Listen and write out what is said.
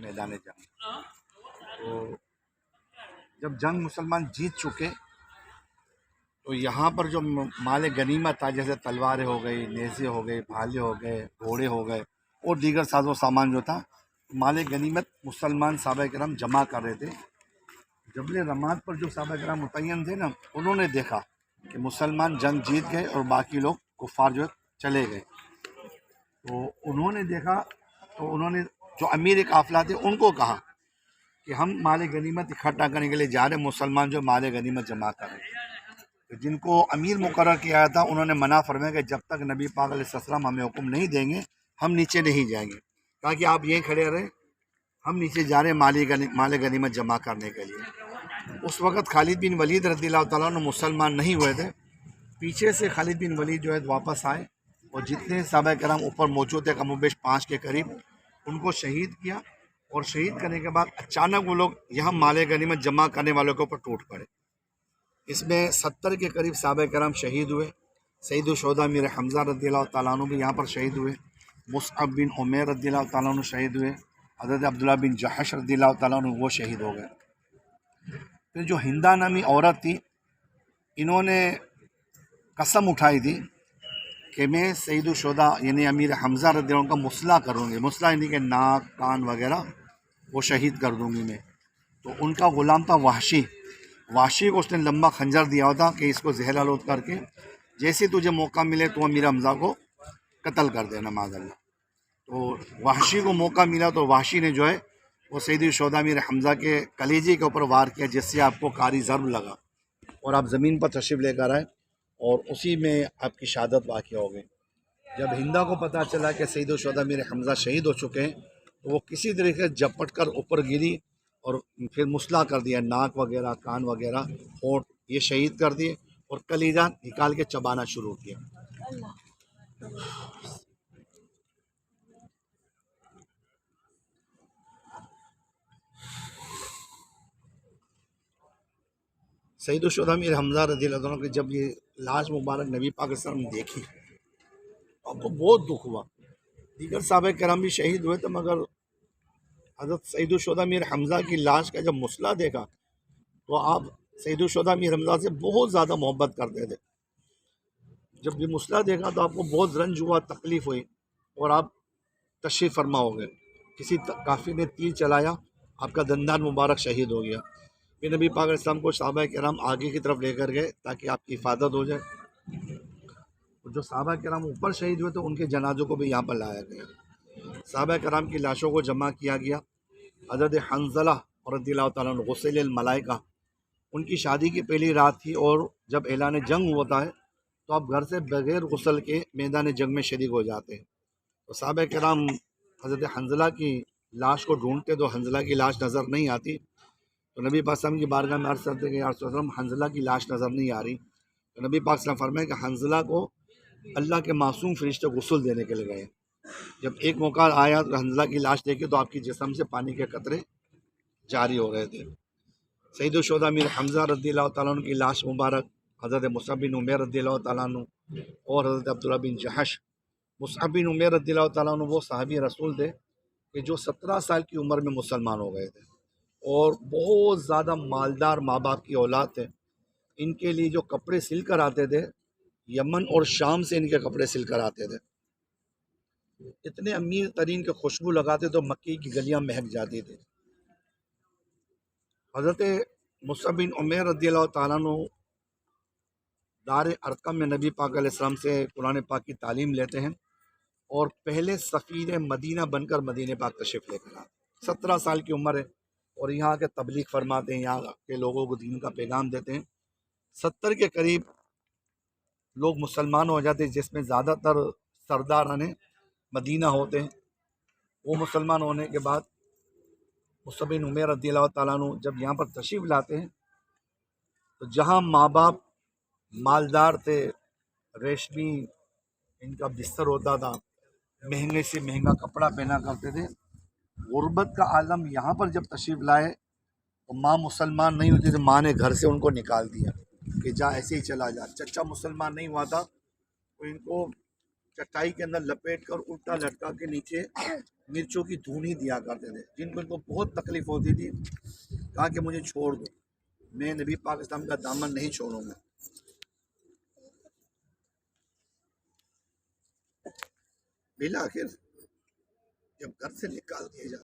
میدان جنگ. تو جب جنگ مسلمان جیت چکے تو یہاں پر جو مال غنیمت تھا، جیسے تلواریں ہو گئی، نیزے ہو گئے، بھالے ہو گئے، گھوڑے ہو گئے اور دیگر ساز و سامان جو تھا، مال غنیمت مسلمان صحابہ کرام جمع کر رہے تھے. جبل رماد پر جو صحابہ کرام متعین تھے نا، انہوں نے دیکھا کہ مسلمان جنگ جیت گئے اور باقی لوگ کفار جو چلے گئے. تو انہوں نے دیکھا تو انہوں نے جو امیر قافلہ تھے ان کو کہا کہ ہم مال غنیمت اکٹھا کرنے کے لیے جا رہے ہیں، مسلمان جو مال غنیمت جمع کر رہے ہیں. تو جن کو امیر مقرر کیا تھا انہوں نے منع فرمایا کہ جب تک نبی پاک علیہ السلام ہمیں حکم نہیں دیں گے ہم نیچے نہیں جائیں گے. کہا کہ آپ یہیں کھڑے رہے، ہم نیچے جا رہے ہیں مال غنیمت جمع کرنے کے لیے. اس وقت خالد بن ولید رضی اللہ تعالیٰ عنہ مسلمان نہیں ہوئے تھے. پیچھے سے خالد بن ولید جو ہے واپس آئے اور جتنے صحابہ کرام اوپر موجود تھے کم و بیش 5 کے قریب، ان کو شہید کیا. اور شہید کرنے کے بعد اچانک وہ لوگ یہاں مال غنیمت جمع کرنے والوں کے اوپر ٹوٹ پڑے. اس میں 70 کے قریب صحابہ کرام شہید ہوئے. سید الشہداء امیر حمزہ رضی اللہ تعالیٰ عنہ بھی یہاں پر شہید ہوئے. مصعب بن عمیر رضی اللہ تعالیٰ عنہ شہید ہوئے. حضرت عبداللہ بن جحش رضی اللہ تعالیٰ عنہ وہ شہید ہو گئے. پھر جو ہندا نامی عورت تھی، انہوں نے قسم اٹھائی تھی کہ میں سید الشہداء یعنی امیر حمزہ رضی اللہ عنہ کا مسئلہ کروں گی. مسئلہ یعنی کہ ناک کان وغیرہ وہ شہید کر دوں گی میں. تو ان کا غلام تھا وحشی کو اس نے لمبا خنجر دیا ہوتا کہ اس کو زہر آلود کر کے جیسے تجھے موقع ملے تو امیر حمزہ کو قتل کر دینا معاذ اللہ. تو وحشی کو موقع ملا تو وحشی نے جو ہے وہ سید الشہداء امیر حمزہ کے کلیجے کے اوپر وار کیا، جس سے آپ کو کاری ضرب لگا اور آپ زمین پر تشریف لے کر آئے اور اسی میں آپ کی شہادت واقع ہو گئی. جب ہندا کو پتہ چلا کہ سید الشہداء امیر حمزہ شہید ہو چکے ہیں تو وہ کسی طریقے سے جپٹ کر اوپر گری اور پھر مسئلہ کر دیا، ناک وغیرہ کان وغیرہ ہونٹ یہ شہید کر دیے اور کلیجہ نکال کے چبانا شروع کیا. سید الشہداء امیر حمزہ رضی اللہ عنہ کی جب یہ لاش مبارک نبی پاک صلی اللہ علیہ وسلم نے دیکھی تو آپ کو بہت دکھ ہوا. دیگر صحابہ کرام بھی شہید ہوئے تھے مگر حضرت سید الشہداء امیر حمزہ کی لاش کا جب مسئلہ دیکھا تو آپ سید الشہداء امیر حمزہ سے بہت زیادہ محبت کرتے تھے. جب یہ مسئلہ دیکھا تو آپ کو بہت رنج ہوا، تکلیف ہوئی اور آپ تشریف فرما ہو گئے. کسی کافر نے تیر چلایا، آپ کا دندان مبارک شہید ہو گیا. پھر نبی پاک علیہ السلام کو صحابہ کرام آگے کی طرف لے کر گئے تاکہ آپ کی حفاظت ہو جائے. جو صحابہ کرام اوپر شہید ہوئے تو ان کے جنازوں کو بھی یہاں پر لایا گیا. صحابہ کرام کی لاشوں کو جمع کیا گیا. حضرت حنظلہ رضی اللہ تعالیٰ عنہ غسل الملائکہ، ان کی شادی کی پہلی رات تھی اور جب اعلان جنگ ہوتا ہے تو آپ گھر سے بغیر غسل کے میدان جنگ میں شریک ہو جاتے ہیں. تو صحابہ کرام حضرت حنظلہ کی لاش کو ڈھونڈتے تو حنظلہ کی لاش نظر نہیں آتی. تو نبی پاک صلی اللہ علیہ وسلم کی بارگاہ میں عرض کرتے کہ یا رسول اللہ حنظلہ کی لاش نظر نہیں آ رہی. تو نبی پاک صلی اللہ علیہ وسلم فرمائے کہ حنظلہ کو اللہ کے معصوم فرشتے غسل دینے کے لیے گئے. جب ایک موقع آیا تو حنظلہ کی لاش دیکھی تو آپ کی جسم سے پانی کے قطرے جاری ہو رہے تھے. سید الشہداء امیر حمزہ رضی اللہ تعالیٰ عنہ کی لاش مبارک حضرت مصعب بن عمیر رضی اللہ تعالیٰ عنہ اور حضرت عبداللہ بن جحش. مصعب بن عمیر رضی اللہ تعالیٰ عنہ وہ صحابی رسول تھے کہ جو 17 سال کی عمر میں مسلمان ہو گئے تھے اور بہت زیادہ مالدار ماں باپ کی اولاد تھے. ان کے لیے جو کپڑے سل کر آتے تھے یمن اور شام سے ان کے کپڑے سل کر آتے تھے. اتنے امیر ترین کے خوشبو لگاتے تو مکی کی گلیاں مہک جاتی تھی. حضرت مصعب بن عمیر رضی اللہ تعالیٰ عنہ دار ارقم میں نبی پاک علیہ السلام سے قرآن پاک کی تعلیم لیتے ہیں اور پہلے سفیر مدینہ بن کر مدینہ پاک تشریف لے کر آتے. 17 سال کی عمر ہے اور یہاں کے تبلیغ فرماتے ہیں، یہاں کے لوگوں کو دین کا پیغام دیتے ہیں. 70 کے قریب لوگ مسلمان ہو جاتے ہیں جس میں زیادہ تر سرداران مدینہ ہوتے ہیں. وہ مسلمان ہونے کے بعد مصعب بن عمیر رضی اللہ تعالیٰ عنہ جب یہاں پر تشریف لاتے ہیں تو جہاں ماں باپ مالدار تھے، ریشمی ان کا بستر ہوتا تھا، مہنگے سے مہنگا کپڑا پہنا کرتے تھے، غربت کا عالم یہاں پر جب تشریف لائے تو ماں مسلمان نہیں ہوتی تھی، ماں نے گھر سے ان کو نکال دیا کہ جا ایسے ہی چلا جا. چچا مسلمان نہیں ہوا تھا تو ان کو چٹائی کے اندر لپیٹ کر الٹا لٹکا کے نیچے مرچوں کی دھونی دیا کرتے تھے، جن کو ان کو بہت تکلیف ہوتی تھی، کہا کہ مجھے چھوڑ دو، میں نبی پاک اسلام کا دامن نہیں چھوڑوں گا۔ بالآخر جب گھر سے نکال دیا جاتا